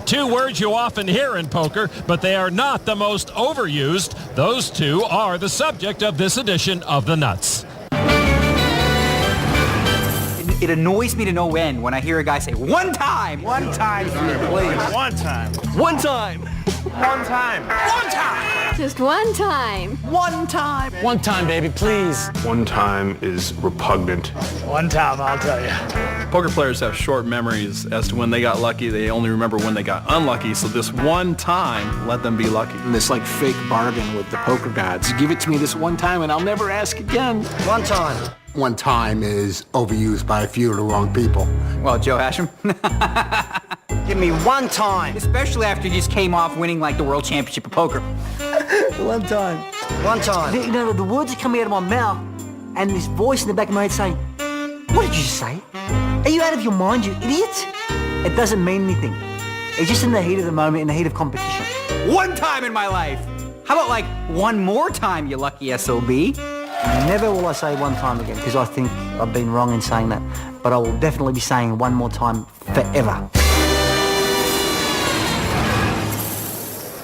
two words you often hear in poker, but they are not the most overused. Those two are the subject of this edition of The Nuts. It annoys me to no end when I hear a guy say, one time! One time here, please. One time. One time! One time. One time! Just one time. One time! One time, baby, please. One time is repugnant. One time, I'll tell you. Poker players have short memories as to when they got lucky. They only remember when they got unlucky. So this one time, let them be lucky. This like fake bargain with the poker gods. Give it to me this one time and I'll never ask again. One time. One time is overused by a few of the wrong people. Well, Joe Hashem. Give me one time. Especially after you just came off winning like the World Championship of Poker. One time. One time. You know, the words are coming out of my mouth and this voice in the back of my head saying, what did you say? Are you out of your mind, you idiot? It doesn't mean anything. It's just in the heat of the moment, in the heat of competition. One time in my life. How about like one more time, you lucky SOB? Never will I say one time again, because I think I've been wrong in saying that. But I will definitely be saying one more time forever.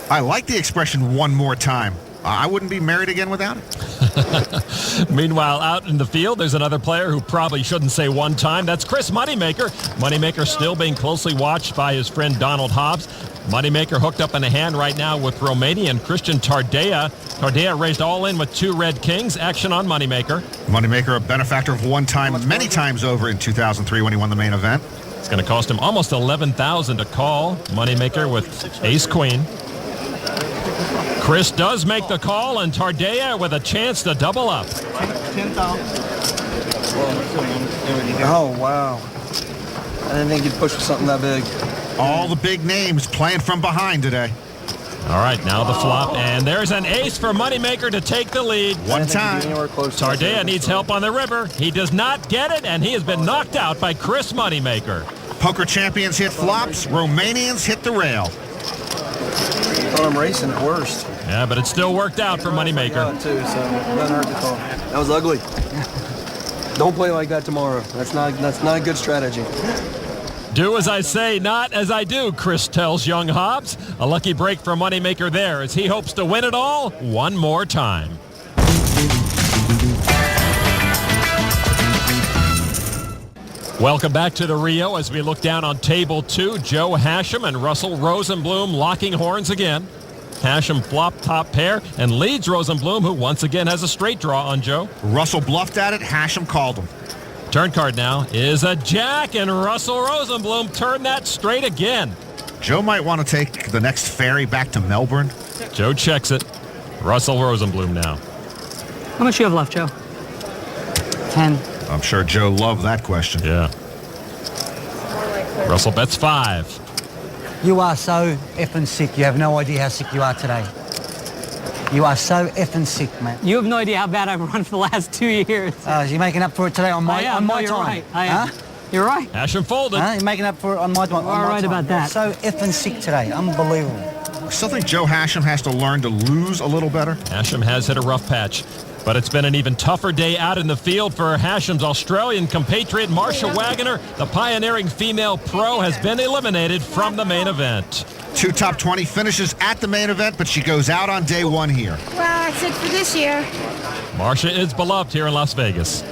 I like the expression one more time. I wouldn't be married again without it. Meanwhile, out in the field, there's another player who probably shouldn't say one time. That's Chris Moneymaker. Moneymaker still being closely watched by his friend Donald Hobbs. Moneymaker hooked up in a hand right now with Romanian Christian Tardea. Tardea raised all in with two red kings. Action on Moneymaker. Moneymaker, a benefactor of one time many times over in 2003 when he won the main event. It's going to cost him almost $11,000 to call. Moneymaker with ace-queen. Chris does make the call, and Tardea with a chance to double up. 10,000. Oh, wow. I didn't think you'd push for something that big. All the big names playing from behind today. All right, now the flop, and there's an ace for Moneymaker to take the lead. One time. Tardea needs help on the river. He does not get it, and he has been knocked out by Chris Moneymaker. Poker champions hit flops. Romanians hit the rail. I'm racing at worst. Yeah, but it still worked out for Moneymaker. Too, so doesn't hurt to call. That was ugly. Don't play like that tomorrow. That's not a good strategy. Do as I say, not as I do, Chris tells young Hobbs. A lucky break for Moneymaker there as he hopes to win it all one more time. Welcome back to the Rio as we look down on table two. Joe Hashem and Russell Rosenblum locking horns again. Hashem flop top pair and leads Rosenblum, who once again has a straight draw on Joe. Russell bluffed at it. Hashem called him. Turn card now is a jack, and Russell Rosenblum turned that straight again. Joe might want to take the next ferry back to Melbourne. Joe checks it. Russell Rosenblum now. How much you have left, Joe? 10. I'm sure Joe loved that question. Yeah. Russell bets 5. You are so effing sick. You have no idea how sick you are today. You are so effing sick, man. You have no idea how bad I've run for the last 2 years. You're making up for it today on my time. You're right. I am. Huh? You're right. Hashem folded. You're making up for it on my time. All right about that. So effing sick today. Unbelievable. I still think Joe Hashem has to learn to lose a little better. Hashem has hit a rough patch, but it's been an even tougher day out in the field for Hashem's Australian compatriot Marsha Wagner. The pioneering female pro has been eliminated from the main event. 2 top 20 finishes at the main event, but she goes out on day one here. Well, that's it for this year. Marsha is beloved here in Las Vegas.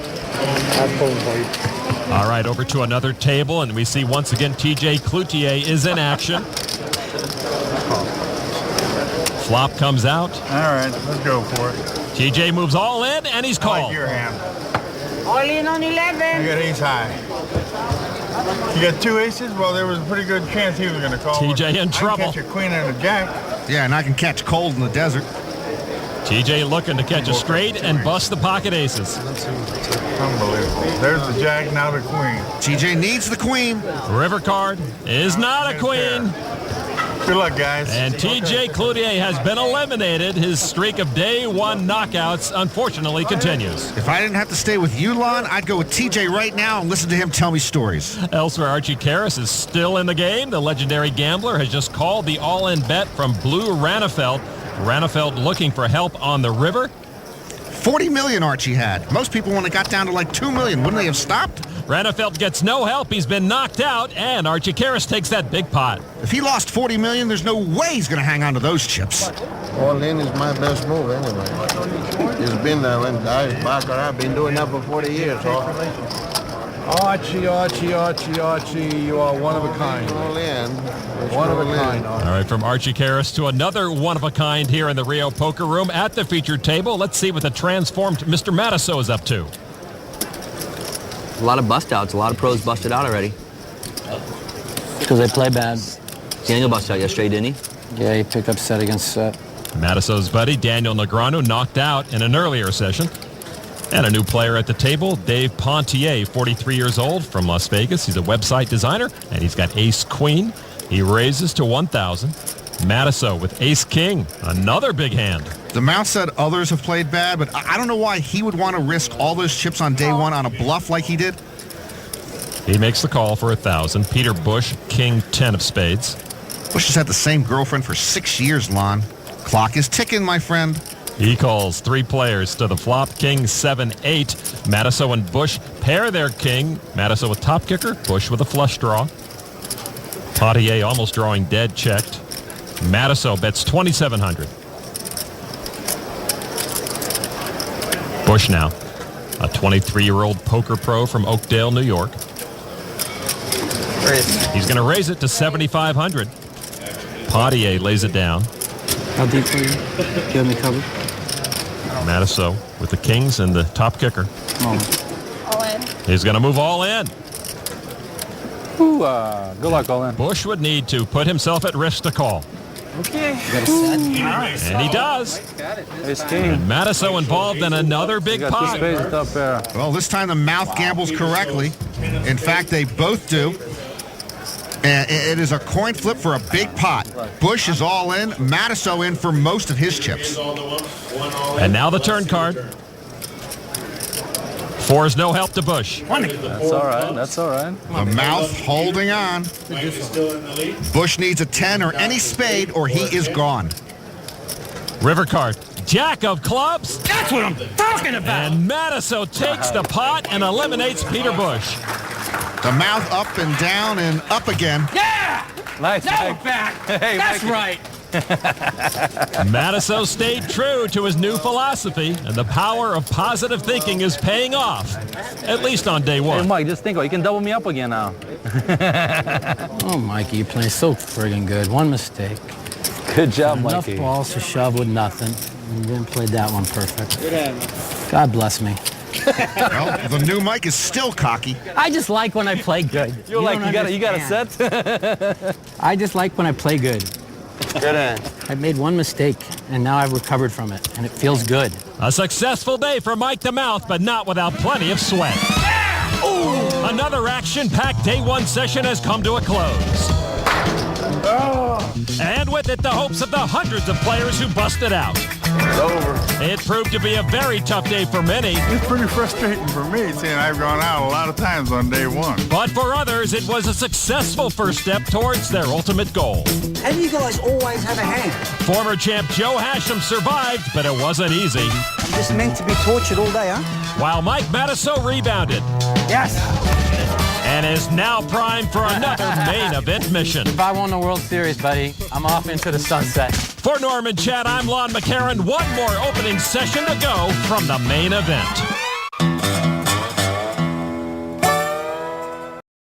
All right, over to another table, and we see once again TJ Cloutier is in action. Flop comes out. All right, let's go for it. TJ moves all in, and he's called. I like your hand. All in on 11. You got ace high. You got 2 aces? Well, there was a pretty good chance he was going to call. TJ in trouble. I can catch a queen and a jack. Yeah, and I can catch cold in the desert. TJ looking to catch a straight and bust the pocket aces. Unbelievable. There's the jack, now the queen. TJ needs the queen. River card is not a queen. Good luck, guys. And TJ Cloutier has been eliminated. His streak of day one knockouts, unfortunately, continues. If I didn't have to stay with you, Lon, I'd go with TJ right now and listen to him tell me stories. Elsewhere, Archie Karras is still in the game. The legendary gambler has just called the all-in bet from Blue Ranefeld. Ranefeld looking for help on the river. 40 million Archie had. Most people, when it got down to like 2 million, wouldn't they have stopped? Rennefeld gets no help. He's been knocked out, and Archie Karras takes that big pot. If he lost $40 million, there's no way he's going to hang on to those chips. All in is my best move anyway. It's been that when I've been doing that for 40 years. Archie, you are one of a kind. All in. One of a kind. All right, from Archie Karras to another one-of-a-kind here in the Rio Poker Room at the featured table. Let's see what the transformed Mr. Matusow is up to. A lot of bust-outs. A lot of pros busted out already. Because they play bad. Daniel busted out yesterday, didn't he? Yeah, he picked up set against set. Matusow's buddy, Daniel Negreanu, knocked out in an earlier session. And a new player at the table, Dave Pontier, 43 years old, from Las Vegas. He's a website designer, and he's got ace-queen. He raises to 1,000. Matusow with ace-king, another big hand. The Mount said others have played bad, but I don't know why he would want to risk all those chips on day one on a bluff like he did. He makes the call for 1,000. Peter Bush, king 10 of spades. Bush has had the same girlfriend for 6 years, Lon. Clock is ticking, my friend. He calls 3 players to the flop, king 7-8. Matusow and Bush pair their king. Matusow with top kicker, Bush with a flush draw. Pontier almost drawing dead, checked. Matusow bets 2,700. Bush now, a 23-year-old poker pro from Oakdale, New York. He's going to raise it to 7,500. Pontier lays it down. How deep are you? Do you have me covered? Matusow with the kings and the top kicker. All in. He's going to move all in. Ooh, good luck, all in. Bush would need to put himself at risk to call. Okay. And he does. Ace king. And Matusow involved in another big Got two pot. spades at top pair. Well, this time the mouth gambles correctly. In fact, they both do. And it is a coin flip for a big pot. Bush is all in. Matusow in for most of his chips. And now the turn card. 4 is no help to Bush. That's all right. That's all right. The mouth holding on. Bush needs a 10 or any spade or he is gone. River card. Jack of clubs. That's what I'm talking about. And Matusow takes the pot and eliminates Peter Bush. The mouth up and down and up again. Yeah! Nice. Now we're back. Hey, That's right. Matusow stayed true to his new philosophy, and the power of positive thinking is paying off, at least on day Hey, one. Mike, just think, you can double me up again now. Oh, Mikey, you play so friggin' good. One mistake. Good job, Enough Mikey. balls to shove with nothing. You didn't play that one perfect. God bless me. Well, the new Mike is still cocky. I just like when I play good. You're like, don't you got a understand. set? I just like when I play good. Good end. I made one mistake, and now I've recovered from it, and it feels good. A successful day for Mike the Mouth, but not without plenty of sweat. Ooh, another action-packed day one session has come to a close. And with it, the hopes of the hundreds of players who busted out. It's over. It proved to be a very tough day for many. It's pretty frustrating for me, seeing I've gone out a lot of times on day one. But for others, it was a successful first step towards their ultimate goal. How do you guys always have a hand? Former champ Joe Hashem survived, but it wasn't easy. I'm just meant to be tortured all day, huh? While Mike Matusow rebounded. Yes. And is now primed for another main event mission. If I won the World Series, buddy, I'm off into the sunset. For Norman Chad, I'm Lon McCarron. One more opening session to go from the main event.